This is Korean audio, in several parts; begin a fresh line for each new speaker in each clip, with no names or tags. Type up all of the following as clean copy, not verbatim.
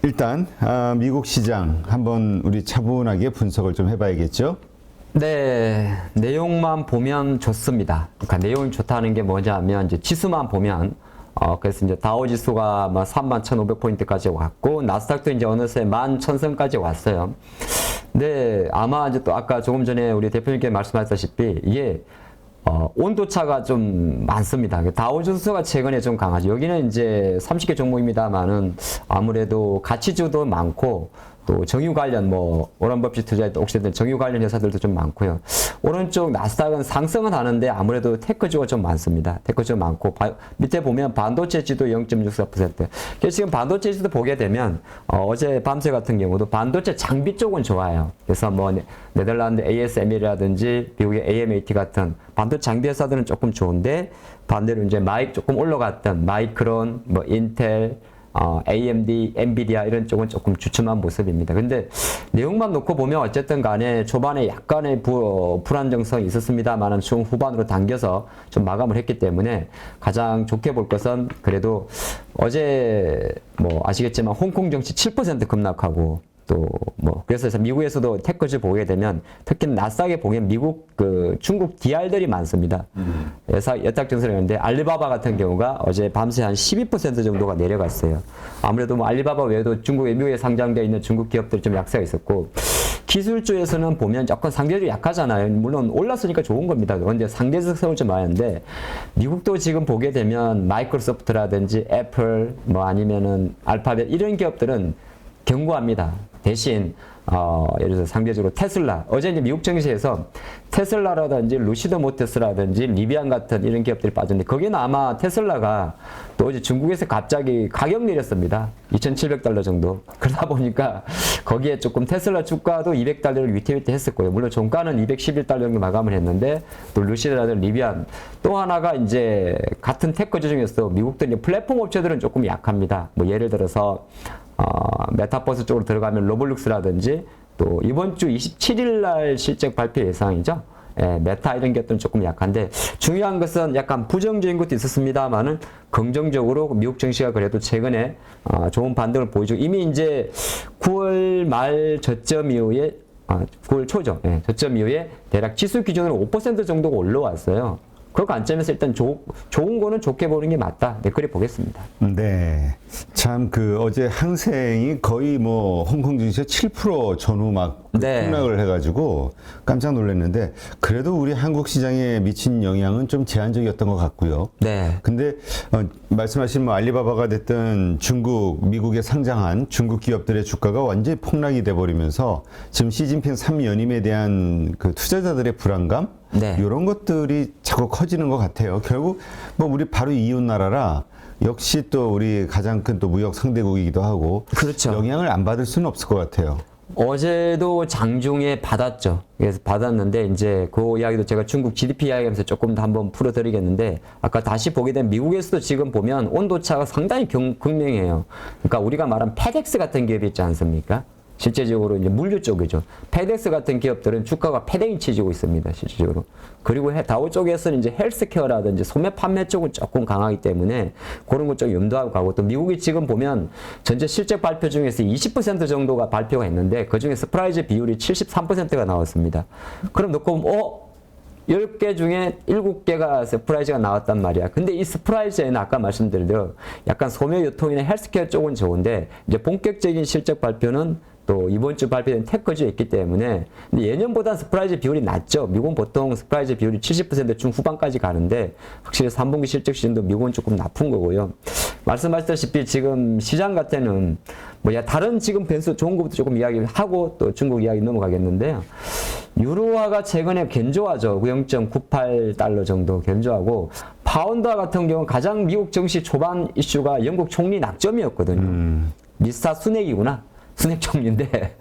일단 미국 시장 한번 우리 차분하게 분석을 좀 해봐야겠죠?
네, 내용만 보면 좋습니다. 그러니까 내용이 좋다는 게 뭐냐면 이제 지수만 보면 그래서 이제 다우 지수가 뭐 31,500포인트까지 왔고 나스닥도 이제 어느새 11,000선까지 왔어요. 네, 아마 이제 또 아까 조금 전에 우리 대표님께 말씀하셨다시피 이게 온도 차가 좀 많습니다. 다우지수가 최근에 좀 강하죠. 여기는 이제 30개 종목입니다만은 아무래도 가치주도 많고 또 정유 관련 뭐 워런 버핏 투자했던 옥시든 정유 관련 회사들도 좀 많고요. 오른쪽 나스닥은 상승은 하는데 아무래도 테크주가 좀 많습니다. 테크주가 많고 밑에 보면 반도체지도 0.64%. 그래서 지금 반도체지도 보게 되면 어제 밤새 같은 경우도 반도체 장비 쪽은 좋아요. 그래서 뭐 네덜란드 ASML이라든지 미국의 AMAT 같은 반도체 장비 회사들은 조금 좋은데 반대로 이제 조금 올라갔던 마이크론, 뭐 인텔, AMD, 엔비디아 이런 쪽은 조금 주춤한 모습입니다. 근데 내용만 놓고 보면 어쨌든 간에 초반에 약간의 불안정성이 있었습니다만은 중후반으로 당겨서 좀 마감을 했기 때문에 가장 좋게 볼 것은 그래도 어제 뭐 아시겠지만 홍콩 증시 7% 급락하고 또 뭐 그래서 미국에서도 테크주 보게 되면 특히 나스닥에 보면 미국 중국 DR들이 많습니다. 여탁 증설이었는데 알리바바 같은 경우가 어제 밤새 한 12% 정도가 내려갔어요. 아무래도 뭐 알리바바 외에도 중국 미국에 상장되어 있는 중국 기업들이 좀 약세가 있었고 기술주에서는 보면 약간 상대적으로 약하잖아요. 물론 올랐으니까 좋은 겁니다. 그런데 상대적 성을 좀 많은데 미국도 지금 보게 되면 마이크로소프트라든지 애플 뭐 아니면은 알파벳 이런 기업들은 견고합니다. 대신 예를 들어서 상대적으로 테슬라 어제 이제 미국 증시에서 테슬라라든지 루시드 모터스라든지 리비안 같은 이런 기업들이 빠졌는데 거기는 아마 테슬라가 또 이제 중국에서 갑자기 가격 내렸습니다. 2,700달러 정도. 그러다 보니까 거기에 조금 테슬라 주가도 200달러를 위태위태했을 거예요. 물론 종가는 211달러 정도 마감을 했는데 또 루시드라든지 리비안 또 하나가 이제 같은 테크주 중에서 미국들 플랫폼 업체들은 조금 약합니다. 뭐 예를 들어서 메타버스 쪽으로 들어가면 로블룩스라든지 또 이번 주 27일 날 실적 발표 예상이죠. 예, 메타 이런 것들은 조금 약한데 중요한 것은 약간 부정적인 것도 있었습니다만은 긍정적으로 미국 증시가 그래도 최근에 좋은 반등을 보이죠. 이미 이제 9월 말 저점 이후에 9월 초죠. 예, 저점 이후에 대략 지수 기준으로 5% 정도가 올라왔어요. 그 관점에서 일단 좋은 거는 좋게 보는 게 맞다. 네, 그래 보겠습니다.
네. 참, 어제 항생이 거의 뭐, 홍콩 증시가 7% 전후 막
네.
폭락을 해가지고 깜짝 놀랐는데, 그래도 우리 한국 시장에 미친 영향은 좀 제한적이었던 것 같고요.
네.
근데, 말씀하신 뭐, 알리바바가 됐든 미국에 상장한 중국 기업들의 주가가 완전히 폭락이 돼버리면서 지금 시진핑 3연임에 대한 투자자들의 불안감?
네.
이런 것들이 자꾸 커지는 것 같아요. 결국 뭐 우리 바로 이웃 나라라 역시 또 우리 가장 큰 또 무역 상대국이기도 하고
그렇죠.
영향을 안 받을 수는 없을 것 같아요.
어제도 장중에 받았죠. 그래서 받았는데 이제 그 이야기도 제가 중국 GDP 이야기하면서 조금 더 한번 풀어드리겠는데 아까 다시 보게 되면 미국에서도 지금 보면 온도차가 상당히 극명해요. 그러니까 우리가 말한 페덱스 같은 기업이 있지 않습니까? 실제적으로 이제 물류 쪽이죠. 페덱스 같은 기업들은 주가가 패대기 치지고 있습니다. 실질적으로. 그리고 다우 쪽에서는 이제 헬스케어라든지 소매 판매 쪽은 조금 강하기 때문에 그런 것 좀 염두하고 가고 또 미국이 지금 보면 전체 실적 발표 중에서 20% 정도가 발표가 있는데 그중에 서프라이즈 비율이 73%가 나왔습니다. 그럼 놓고 보면 10개 중에 7개가 서프라이즈가 나왔단 말이야. 근데 이 서프라이즈에는 아까 말씀드린 대로 약간 소매 유통이나 헬스케어 쪽은 좋은데 이제 본격적인 실적 발표는 또 이번 주 발표된 테크주에 있기 때문에 근데 예년보다 서프라이즈 비율이 낮죠. 미국은 보통 서프라이즈 비율이 70% 중후반까지 가는데 확실히 3분기 실적 시즌도 미국은 조금 나쁜 거고요. 말씀하셨다시피 지금 시장 같은 뭐 다른 지금 변수 좋은 것부터 조금 이야기하고 또 중국 이야기 넘어가겠는데요. 유로화가 최근에 견조하죠. 0.98달러 정도 견조하고 파운드화 같은 경우는 가장 미국 증시 초반 이슈가 영국 총리 낙점이었거든요. 미스터 순핵이구나. 순핵 총리인데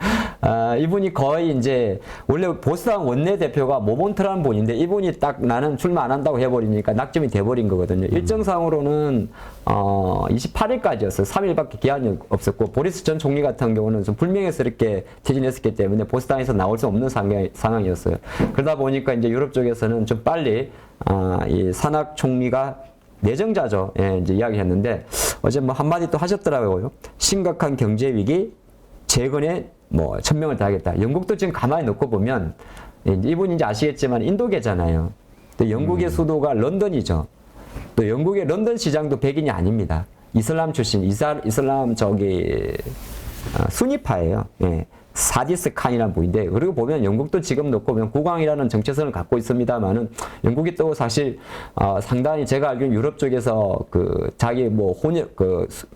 이분이 거의 이제 원래 보수당 원내대표가 모몬트라는 분인데 이분이 딱 나는 출마 안 한다고 해버리니까 낙점이 돼버린 거거든요. 일정상으로는 28일까지였어요. 3일밖에 기한이 없었고 보리스 전 총리 같은 경우는 좀 불명예스럽게 퇴진했었기 때문에 보수당에서 나올 수 없는 상황이었어요. 그러다 보니까 이제 유럽 쪽에서는 좀 빨리 이 산악 총리가 내정자죠. 예, 이제 이야기했는데 어제 뭐 한마디 또 하셨더라고요. 심각한 경제 위기 재건에 뭐 천명을 다하겠다. 영국도 지금 가만히 놓고 보면 이분인지 아시겠지만 인도계잖아요. 또 영국의 수도가 런던이죠. 또 영국의 런던 시장도 백인이 아닙니다. 이슬람 출신, 이슬람 수니파예요. 예. 사디스 칸이라는 분인데, 그리고 보면 영국도 지금 놓고 보면 국왕이라는 정체성을 갖고 있습니다만은 영국이 또 사실 상당히 제가 알기로는 유럽 쪽에서 그 자기 뭐 혼혈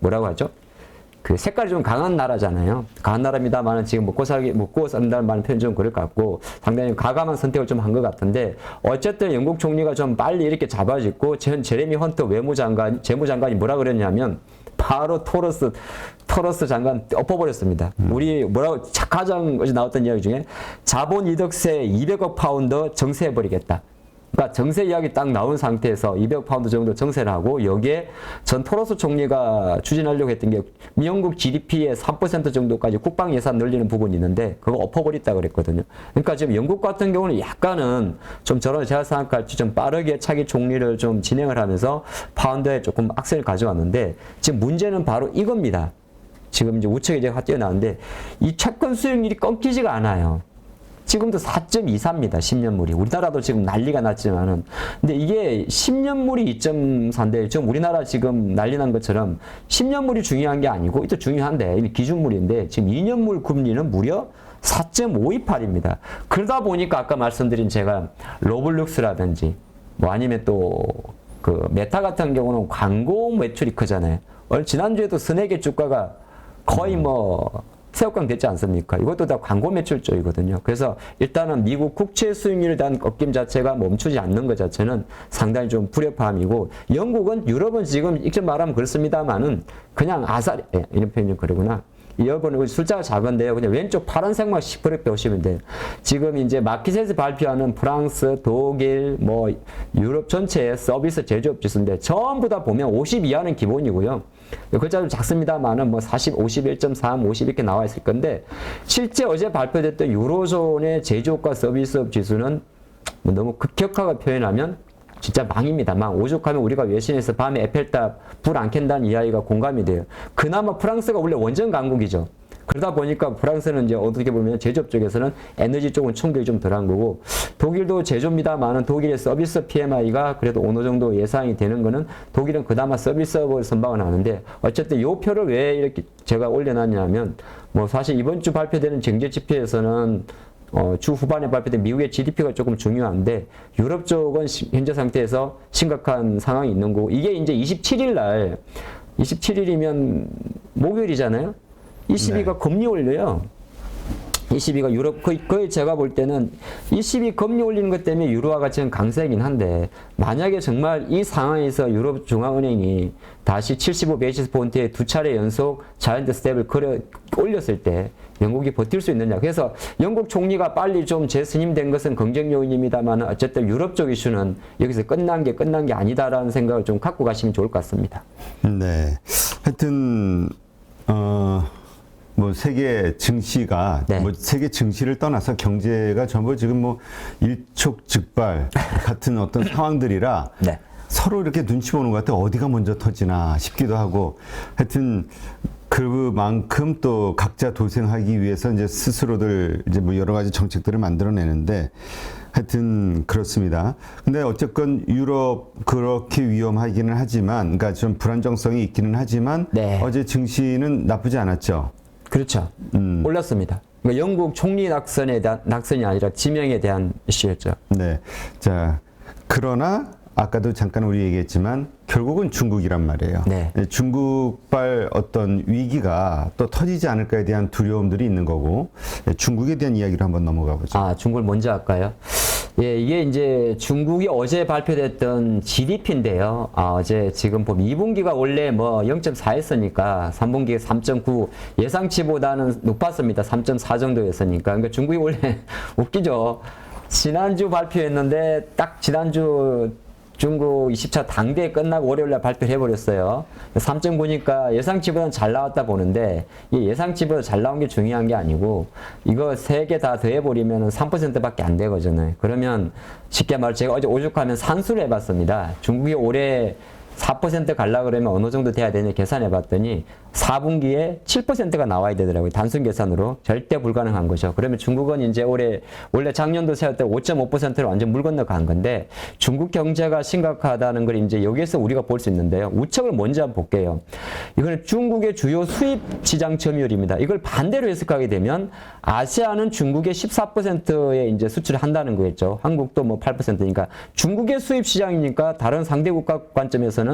뭐라고 하죠? 그 색깔이 좀 강한 나라잖아요. 강한 나라입니다만은 지금 먹고 산다는 말은 표현 좀 그럴 것 같고 상당히 과감한 선택을 좀 한 것 같은데, 어쨌든 영국 총리가 좀 빨리 이렇게 잡아짓고 제레미 헌터 재무장관이 뭐라 그랬냐면 바로 토러스 장관 엎어버렸습니다. 우리 뭐라고 가장 어제 나왔던 이야기 중에 자본 이득세 200억 파운드 정세해버리겠다. 그러니까 정세 이야기 딱 나온 상태에서 200억 파운드 정도 정세를 하고, 여기에 전 토러스 총리가 추진하려고 했던 게 영국 GDP의 3% 정도까지 국방 예산 늘리는 부분이 있는데 그거 엎어버렸다 그랬거든요. 그러니까 지금 영국 같은 경우는 약간은 좀 제가 생각할 때 좀 빠르게 차기 총리를 좀 진행을 하면서 파운드에 조금 악셀을 가져왔는데, 지금 문제는 바로 이겁니다. 지금 이제 우측에 제가 뛰어나왔는데 이 채권 수익률이 꺾이지가 않아요. 지금도 4.24입니다. 10년물이. 우리나라도 지금 난리가 났지만은. 근데 이게 10년물이 2.4인데, 지금 우리나라 지금 난리 난 것처럼 10년물이 중요한 게 아니고, 이것도 중요한데, 이 기준물인데, 지금 2년물 금리는 무려 4.528입니다. 그러다 보니까 아까 말씀드린 제가 로블룩스라든지, 뭐 아니면 또 그 메타 같은 경우는 광고 매출이 크잖아요. 지난주에도 스낵의 주가가 거의 뭐, 새우깡 됐지 않습니까? 이것도 다 광고 매출 쪽이거든요. 그래서 일단은 미국 국채 수익률에 대한 꺾임 자체가 멈추지 않는 것 자체는 상당히 좀 불협화음이고, 유럽은 지금 직접 말하면 그렇습니다만은 그냥 이런 표현이 좀 그러구나. 여러분 숫자가 작은데요. 그냥 왼쪽 파란색만 시퍼렇게 보시면 돼요. 지금 이제 마켓에서 발표하는 프랑스, 독일, 뭐 유럽 전체의 서비스 제조업 지수인데 전부 다 보면 50 이하는 기본이고요. 글자 좀 작습니다만은 뭐 40, 51.3, 50 이렇게 나와 있을 건데, 실제 어제 발표됐던 유로존의 제조업과 서비스업 지수는 뭐 너무 급격하게 표현하면 진짜 망입니다. 오죽하면 우리가 외신에서 밤에 에펠탑 불 안 켠다는 이야기가 공감이 돼요. 그나마 프랑스가 원래 원전 강국이죠. 그러다 보니까 프랑스는 이제 어떻게 보면 제조업 쪽에서는 에너지 쪽은 충격이 좀 덜한 거고, 독일도 제조입니다만은 독일의 서비스 PMI가 그래도 어느 정도 예상이 되는 거는, 독일은 그나마 서비스업을 선방을 하는데, 어쨌든 요 표를 왜 이렇게 제가 올려놨냐면, 뭐 사실 이번 주 발표되는 경제 지표에서는 주 후반에 발표된 미국의 GDP가 조금 중요한데, 유럽 쪽은 현재 상태에서 심각한 상황이 있는 거고, 이게 이제 27일이면 목요일이잖아요. 22가 금리 올려요. 22가 유럽, 거의 제가 볼 때는 22 금리 올리는 것 때문에 유로화가 지금 강세이긴 한데, 만약에 정말 이 상황에서 유럽 중앙은행이 다시 75 베이시스 포인트의 두 차례 연속 자이언트 스텝을 올렸을 때 영국이 버틸 수 있느냐. 그래서 영국 총리가 빨리 좀 재선임된 것은 긍정 요인입니다만, 어쨌든 유럽 쪽 이슈는 여기서 끝난 게 아니다라는 생각을 좀 갖고 가시면 좋을 것 같습니다.
네. 하여튼, 뭐 세계 증시가
네.
뭐 세계 증시를 떠나서 경제가 전부 지금 뭐 일촉즉발 같은 어떤 상황들이라
네.
서로 이렇게 눈치 보는 것 같아. 어디가 먼저 터지나 싶기도 하고, 하여튼 그만큼 또 각자 도생하기 위해서 이제 스스로들 이제 뭐 여러 가지 정책들을 만들어내는데, 하여튼 그렇습니다. 근데 어쨌건 유럽 그렇게 위험하기는 하지만, 그러니까 좀 불안정성이 있기는 하지만,
네.
어제 증시는 나쁘지 않았죠.
그렇죠. 올랐습니다. 그러니까 영국 총리 낙선이 아니라 지명에 대한 이슈였죠.
네. 자, 그러나 아까도 잠깐 우리 얘기했지만 결국은 중국이란 말이에요.
네.
중국발 어떤 위기가 또 터지지 않을까에 대한 두려움들이 있는 거고, 중국에 대한 이야기로 한번 넘어가 보죠.
중국을 먼저 할까요? 예, 이게 이제 중국이 어제 발표됐던 GDP인데요. 어제 지금 보면 2분기가 원래 뭐 0.4였으니까 3분기에 3.9, 예상치보다는 높았습니다. 3.4 정도였으니까. 그러니까 중국이 원래 웃기죠. 지난주 발표했는데 딱 지난주 중국 20차 당대회 끝나고 월요일날 발표를 해버렸어요. 3.9니까 예상치보다는 잘 나왔다 보는데, 이 예상치보다 잘 나온 게 중요한 게 아니고, 이거 3개 다 더해버리면 3%밖에 안 되거든요. 그러면 쉽게 말해 제가 어제 오죽하면 산수를 해봤습니다. 중국이 올해 4% 갈라 그러면 어느 정도 돼야 되냐 계산해 봤더니 4분기에 7%가 나와야 되더라고요. 단순 계산으로. 절대 불가능한 거죠. 그러면 중국은 이제 원래 작년도 세웠던 5.5%를 완전 물 건너 간 건데 중국 경제가 심각하다는 걸 이제 여기에서 우리가 볼 수 있는데요. 우측을 먼저 한번 볼게요. 이거는 중국의 주요 수입 시장 점유율입니다. 이걸 반대로 해석하게 되면 아시아는 중국의 14%에 이제 수출을 한다는 거겠죠. 한국도 뭐 8%니까 중국의 수입 시장이니까 다른 상대 국가 관점에서는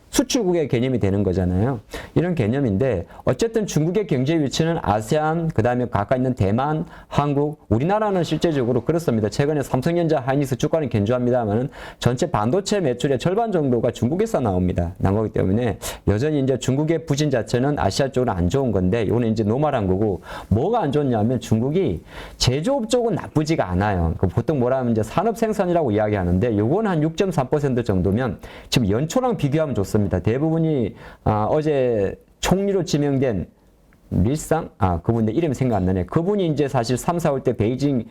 수출국의 개념이 되는 거잖아요. 이런 개념인데 어쨌든 중국의 경제 위치는 아세안, 그 다음에 가까이 있는 대만, 한국, 우리나라는 실제적으로 그렇습니다. 최근에 삼성전자, 하이닉스 주가는 견조합니다만은 전체 반도체 매출의 절반 정도가 중국에서 나옵니다. 나오기 때문에 여전히 이제 중국의 부진 자체는 아시아 쪽은 안 좋은 건데 이거는 이제 노말한 거고 뭐가 안 좋냐면 중국이 제조업 쪽은 나쁘지가 않아요. 보통 뭐라 하면 이제 산업 생산이라고 이야기하는데 요건 한 6.3% 정도면 지금 연초랑 비교하면 좋습니다. 대부분이 어제 총리로 지명된 밀상? 그분 이름이 생각 안 나네. 그분이 이제 사실 3, 4월 때 베이징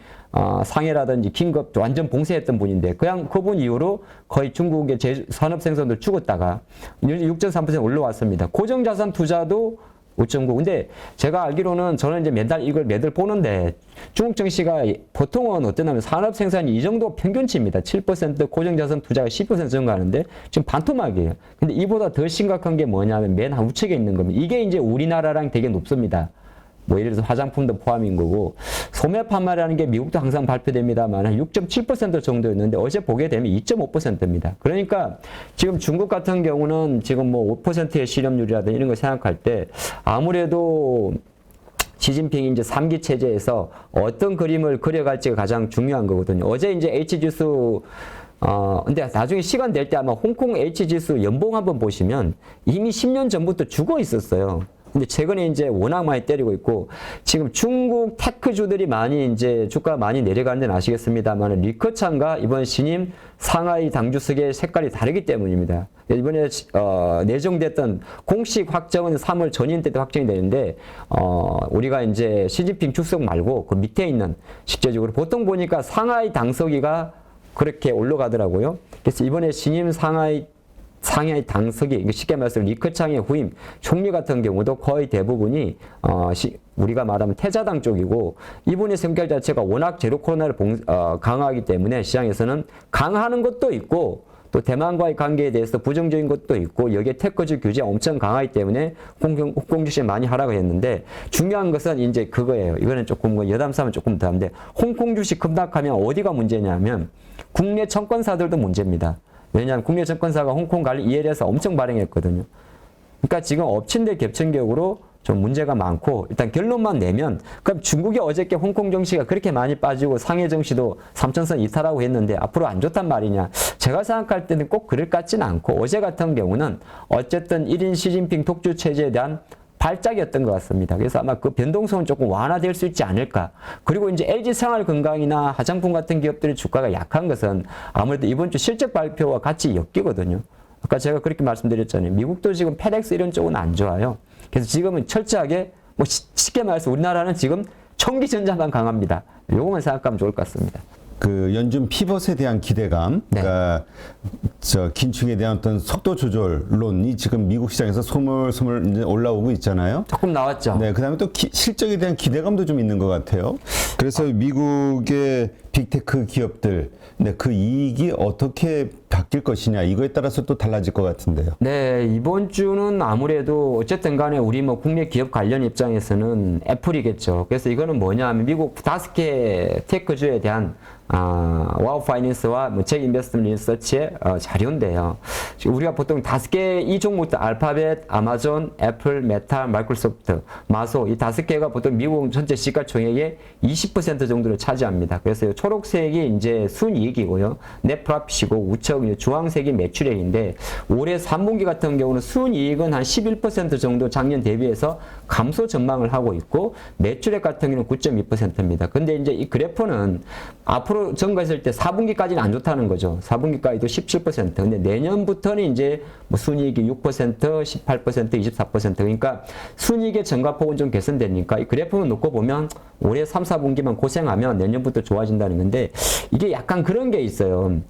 상해라든지 긴급 완전 봉쇄했던 분인데 그냥 그분 이후로 거의 중국의 산업 생산도 죽었다가 6.3% 올라왔습니다. 고정자산 투자도 5.9. 근데 제가 알기로는 저는 이제 매달 보는데 중국 증시가 보통은 어떠냐면 산업 생산이 이 정도 평균치입니다. 7% 고정자산 투자가 10% 증가하는데 지금 반토막이에요. 근데 이보다 더 심각한 게 뭐냐면 맨 우측에 있는 겁니다. 이게 이제 우리나라랑 되게 높습니다. 뭐 예를 들어서 화장품도 포함인 거고 소매 판매라는 게 미국도 항상 발표됩니다만 한 6.7% 정도였는데 어제 보게 되면 2.5%입니다. 그러니까 지금 중국 같은 경우는 지금 뭐 5%의 실업률이라든지 이런 거 생각할 때 아무래도 시진핑이 이제 3기 체제에서 어떤 그림을 그려갈지가 가장 중요한 거거든요. 어제 이제 H지수 근데 나중에 시간 될 때 아마 홍콩 H지수 연봉 한번 보시면 이미 10년 전부터 죽어 있었어요. 근데 최근에 이제 워낙 많이 때리고 있고 지금 중국 테크주들이 많이 이제 주가 많이 내려가는 데는 아시겠습니다만 리커창과 이번 신임 상하이 당주석의 색깔이 다르기 때문입니다. 이번에 내정됐던 공식 확정은 3월 전인 때도 확정이 되는데 우리가 이제 시진핑 주석 말고 그 밑에 있는 실제적으로 보통 보니까 상하이 당서기가 그렇게 올라가더라고요. 그래서 이번에 신임 상하이 당석이 쉽게 말해서 리커창의 후임 총리 같은 경우도 거의 대부분이 우리가 말하면 태자당 쪽이고 이분의 성격 자체가 워낙 제로 코로나를 강화하기 때문에 시장에서는 강화하는 것도 있고 또 대만과의 관계에 대해서 부정적인 것도 있고 여기에 테크주 규제 엄청 강하기 때문에 홍콩 주식 많이 하락을 했는데 중요한 것은 이제 그거예요. 이거는 조금 여담삼은 조금 더 한데 홍콩 주식 급락하면 어디가 문제냐면 국내 청권사들도 문제입니다. 왜냐하면 국내 증권사가 홍콩 관리 EL에서 엄청 발행했거든요. 그러니까 지금 엎친 데 겹친 격으로 좀 문제가 많고 일단 결론만 내면 그럼 중국이 어저께 홍콩 증시가 그렇게 많이 빠지고 상해 증시도 3천선 이탈하고 했는데 앞으로 안 좋단 말이냐. 제가 생각할 때는 꼭 그럴 것 같지는 않고 어제 같은 경우는 어쨌든 1인 시진핑 독주 체제에 대한 발작이었던 것 같습니다. 그래서 아마 그 변동성은 조금 완화될 수 있지 않을까. 그리고 이제 LG 생활건강이나 화장품 같은 기업들의 주가가 약한 것은 아무래도 이번 주 실적 발표와 같이 엮이거든요. 아까 제가 그렇게 말씀드렸잖아요. 미국도 지금 페덱스 이런 쪽은 안 좋아요. 그래서 지금은 철저하게 뭐 쉽게 말해서 우리나라는 지금 청기전자만 강합니다. 요것만 생각하면 좋을 것 같습니다.
그 연준 피벗에 대한 기대감,
네.
그러니까 긴축에 대한 어떤 속도 조절론이 지금 미국 시장에서 소물소물 이제 올라오고 있잖아요.
조금 나왔죠.
네, 그다음에 또 실적에 대한 기대감도 좀 있는 것 같아요. 그래서 미국의 빅테크 기업들, 네, 그 이익이 어떻게 바뀔 것이냐 이거에 따라서 또 달라질 것 같은데요.
네, 이번 주는 아무래도 어쨌든 간에 우리 뭐 국내 기업 관련 입장에서는 애플이겠죠. 그래서 이거는 뭐냐 하면 미국 5개 테크주에 대한 와우 파이낸스와 뭐 잭 인베스트먼트 리서치의 자료인데요. 우리가 보통 5개 이 종목도 알파벳, 아마존, 애플, 메타, 마이크로소프트, 마소 이 5개가 보통 미국 전체 시가총액의 20% 정도를 차지합니다. 그래서 초록색이 이제 순이익이고요. 넷 프로핏이고 우측 주황색이 매출액인데 올해 3분기 같은 경우는 순이익은 한 11% 정도 작년 대비해서 감소 전망을 하고 있고 매출액 같은 경우는 9.2%입니다. 근데 이제 이 그래프는 앞으로 점검했을 때 4분기까지는 안 좋다는 거죠. 4분기까지도 17%. 근데 내년부터는 이제 뭐 순이익이 6%, 18%, 24%. 그러니까 순이익의 증가폭은 좀 개선되니까 이 그래프만 놓고 보면 올해 3, 4분기만 고생하면 내년부터 좋아진다는 건데 이게 약간 그런 게 있어요.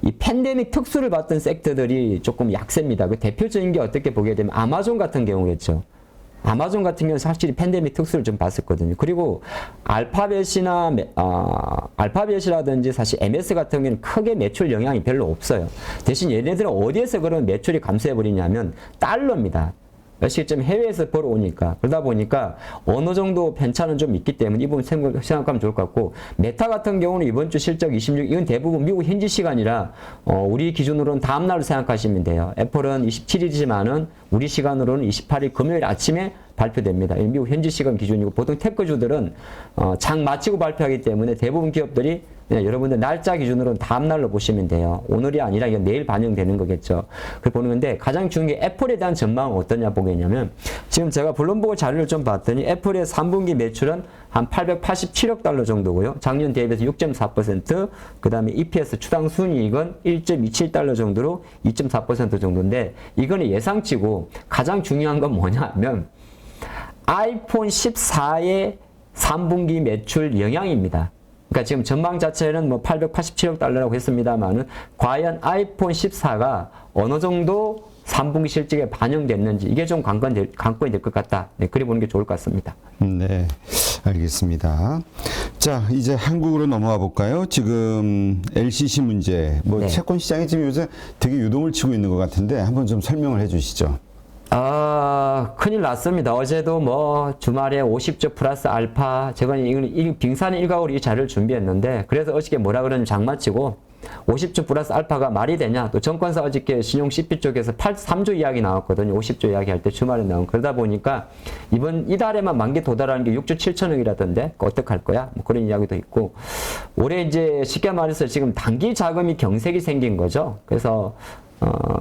이 팬데믹 특수를 받던 섹터들이 조금 약세입니다. 그 대표적인 게 어떻게 보게 되면 아마존 같은 경우겠죠. 아마존 같은 경우는 확실히 팬데믹 특수를 좀 봤었거든요. 그리고 알파벳이라든지 사실 MS 같은 경우는 크게 매출 영향이 별로 없어요. 대신 얘네들은 어디에서 그런 매출이 감소해버리냐면 달러입니다. 실점 해외에서 벌어오니까. 그러다 보니까 어느 정도 편차는 좀 있기 때문에 이 부분 생각하면 좋을 것 같고, 메타 같은 경우는 이번 주 실적 26, 이건 대부분 미국 현지 시간이라 우리 기준으로는 다음날로 생각하시면 돼요. 애플은 27일이지만은 우리 시간으로는 28일 금요일 아침에 발표됩니다. 미국 현지 시간 기준이고, 보통 테크주들은 장 마치고 발표하기 때문에 대부분 기업들이 여러분들 날짜 기준으로는 다음날로 보시면 돼요. 오늘이 아니라 이건 내일 반영되는 거겠죠. 그걸 보는 건데, 가장 중요한 게 애플에 대한 전망은 어떠냐 보겠냐면, 지금 제가 블룸버그 자료를 좀 봤더니 애플의 3분기 매출은 한 887억 달러 정도고요. 작년 대비해서 6.4%, 그 다음에 EPS 추당 순이익은 1.27달러 정도로 2.4% 정도인데, 이거는 예상치고 가장 중요한 건 뭐냐면 아이폰 14의 3분기 매출 영향입니다. 그러니까 지금 전망 자체는 뭐 887억 달러라고 했습니다만은 과연 아이폰 14가 어느 정도 3분기 실적에 반영됐는지 이게 좀 관건이 될 것 같다. 네, 그래 보는 게 좋을 것 같습니다.
네, 알겠습니다. 자, 이제 한국으로 넘어가 볼까요? 지금 LCC 문제, 뭐
네.
채권 시장이 지금 요새 되게 유동을 치고 있는 것 같은데 한번 좀 설명을 해주시죠.
큰일 났습니다. 어제도 뭐 주말에 50조 플러스 알파, 제가 이건 빙산의 일각으로 이 자료를 준비했는데, 그래서 어저께 뭐라 그러냐면 장마치고 50조 플러스 알파가 말이 되냐. 또 정권사 어저께 신용 CP 쪽에서 3조 이야기 나왔거든요. 50조 이야기 할 때 주말에 나온. 그러다 보니까 이달에만 만기 도달하는 게 6조 7천억이라던데 어떡할 거야? 뭐 그런 이야기도 있고, 올해 이제 쉽게 말해서 지금 단기 자금이 경색이 생긴 거죠. 그래서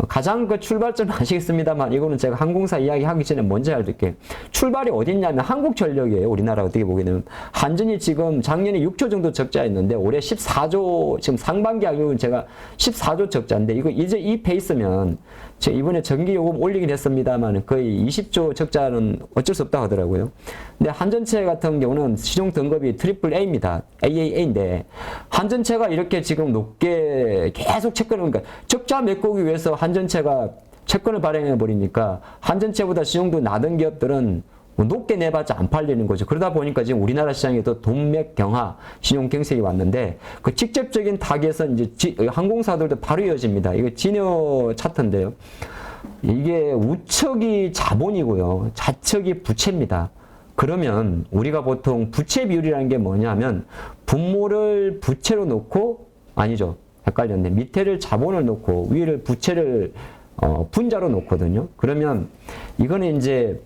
가장 그 출발점 아시겠습니다만, 이거는 제가 항공사 이야기 하기 전에 먼저 해드릴게요. 출발이 어딨냐면 한국전력이에요. 우리나라 어떻게 보게 되면. 한전이 지금 작년에 6조 정도 적자였는데 올해 14조, 지금 상반기 하기로는 제가 14조 적자인데, 이거 이제 이 페이스면 제가 이번에 전기 요금 올리긴 했습니다만 거의 20조 적자는 어쩔 수 없다 하더라고요. 근데 한전체 같은 경우는 시종 등급이 AAA입니다. AAA인데 한전체가 이렇게 지금 높게 계속 채권을, 그러니까 적자 메꾸기 위해서 한전체가 채권을 발행해 버리니까 한전체보다 시종도 낮은 기업들은 높게 내봤자 안 팔리는 거죠. 그러다 보니까 지금 우리나라 시장에도 동맥 경화, 신용 경색이 왔는데, 그 직접적인 타겟은 이제 항공사들도 바로 이어집니다. 이거 진여 차트인데요. 이게 우측이 자본이고요. 좌측이 부채입니다. 그러면 우리가 보통 부채 비율이라는 게 뭐냐면 분모를 부채로 놓고, 아니죠. 헷갈렸네. 밑에를 자본을 놓고 위를 부채를 분자로 놓거든요. 그러면 이거는 이제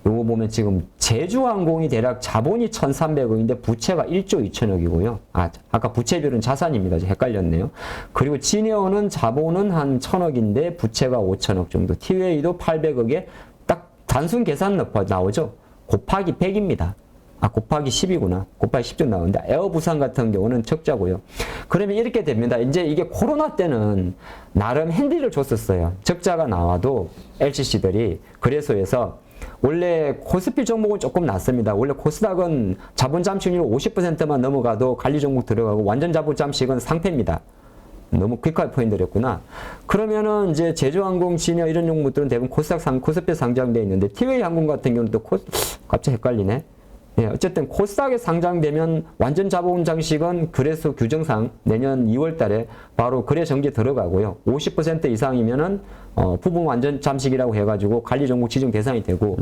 요거 보면 지금 제주항공이 대략 자본이 1,300억인데 부채가 1조 2천억이고요. 아까 부채비율은 자산입니다. 헷갈렸네요. 그리고 진에어는 자본은 한 1,000억인데 부채가 5천억 정도. 티웨이도 800억에 딱 단순 계산 나오죠. 곱하기 100입니다. 곱하기 10이구나. 곱하기 10좀 나오는데 에어부산 같은 경우는 적자고요. 그러면 이렇게 됩니다. 이제 이게 코로나 때는 나름 핸디를 줬었어요. 적자가 나와도 LCC들이. 그래서에서 원래 코스피 종목은 조금 낮습니다. 원래 코스닥은 자본 잠식률 50%만 넘어가도 관리 종목 들어가고 완전 자본 잠식은 상패입니다. 너무 퀵하게 포인트였구나. 그러면은 이제 제주항공, 진여 이런 종목들은 대부분 코스피 상장되어 있는데 티웨이 항공 같은 경우는 또 갑자기 헷갈리네. 네, 어쨌든 코스닥에 상장되면 완전 자본 장식은 거래소 규정상 내년 2월 달에 바로 거래 정지에 들어가고요. 50% 이상이면은 부분 완전 잠식이라고 해가지고 관리 종목 지정 대상이 되고,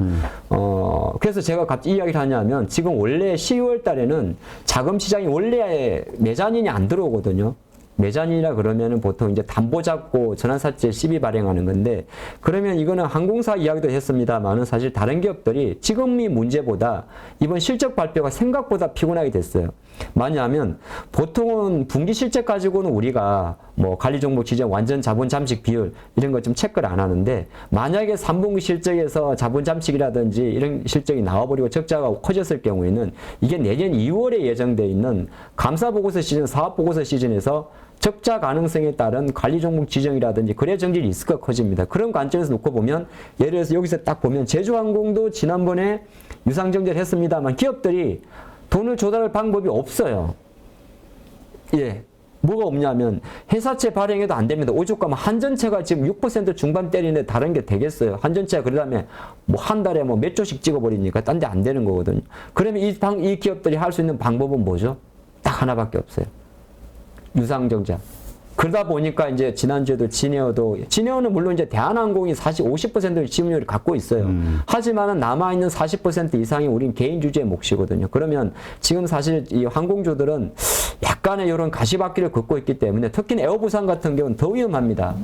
그래서 제가 갑자기 이 이야기를 하냐면 지금 원래 12월 달에는 자금 시장이 원래 매자닌이 안 들어오거든요. 매자닌이라 그러면은 보통 이제 담보 잡고 전환사채 시비 발행하는 건데, 그러면 이거는 항공사 이야기도 했습니다만은 사실 다른 기업들이 지금이 문제보다 이번 실적 발표가 생각보다 피곤하게 됐어요. 뭐냐면 보통은 분기 실적 가지고는 우리가 뭐 관리 종목 지정, 완전 자본 잠식 비율 이런 거 좀 체크를 안 하는데, 만약에 3분기 실적에서 자본 잠식이라든지 이런 실적이 나와버리고 적자가 커졌을 경우에는 이게 내년 2월에 예정되어 있는 감사보고서 시즌, 사업보고서 시즌에서 적자 가능성에 따른 관리 종목 지정이라든지 거래 정지 리스크가 커집니다. 그런 관점에서 놓고 보면, 예를 들어서 여기서 딱 보면 제주항공도 지난번에 유상증자를 했습니다만 기업들이 돈을 조달할 방법이 없어요. 예. 뭐가 없냐면 회사채 발행해도 안 됩니다. 오죽하면 한전채가 지금 6% 중반 때리는데 다른 게 되겠어요. 한전채가 그러다면 뭐 한 달에 뭐 몇 조씩 찍어버리니까 딴 데 안 되는 거거든요. 그러면 이 기업들이 할 수 있는 방법은 뭐죠? 딱 하나밖에 없어요. 유상증자. 그러다 보니까 이제 지난주에도 진에어는 물론 이제 대한항공이 사실 50%의 지분율을 갖고 있어요. 하지만은 남아있는 40% 이상이 우린 개인 주주의 몫이거든요. 그러면 지금 사실 이 항공주들은 약간의 이런 가시밭길을 걷고 있기 때문에 특히 에어부산 같은 경우는 더 위험합니다.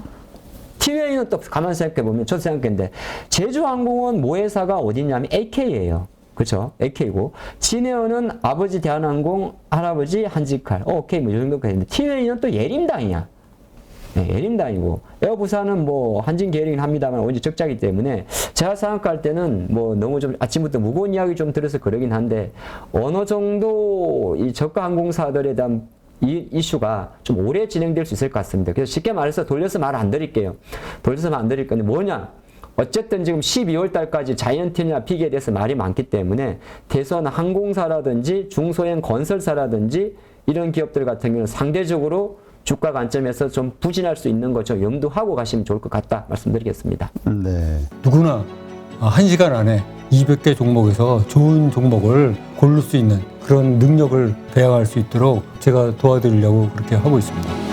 티웨이는 또 가만히 생각해보면 저도 생각했는데 제주항공은 모회사가 어디냐면 AK예요. 그렇죠? AK고 진에어는 아버지 대한항공, 할아버지 한직칼. 오케이, 뭐 이 정도까지 했는데 티웨이는 또 예림당이야. 네, 예림당이고 에어부산은 뭐 한진 계열이긴 합니다만 언제 적자기 때문에 제가 생각할 때는 뭐 너무 좀 아침부터 무거운 이야기 좀 들어서 그러긴 한데 어느 정도 이 저가 항공사들에 대한 이 이슈가 좀 오래 진행될 수 있을 것 같습니다. 그래서 쉽게 말해서 돌려서 말 안 드릴게요. 돌려서 말 안 드릴 건데 뭐냐? 어쨌든 지금 12월 달까지 자이언트나 픽에 대해서 말이 많기 때문에 대선 항공사라든지 중소형 건설사라든지 이런 기업들 같은 경우는 상대적으로 주가 관점에서 좀 부진할 수 있는 거 좀 염두하고 가시면 좋을 것 같다 말씀드리겠습니다.
네.
누구나 1시간 안에 200개 종목에서 좋은 종목을 고를 수 있는 그런 능력을 배양할 수 있도록 제가 도와드리려고 그렇게 하고 있습니다.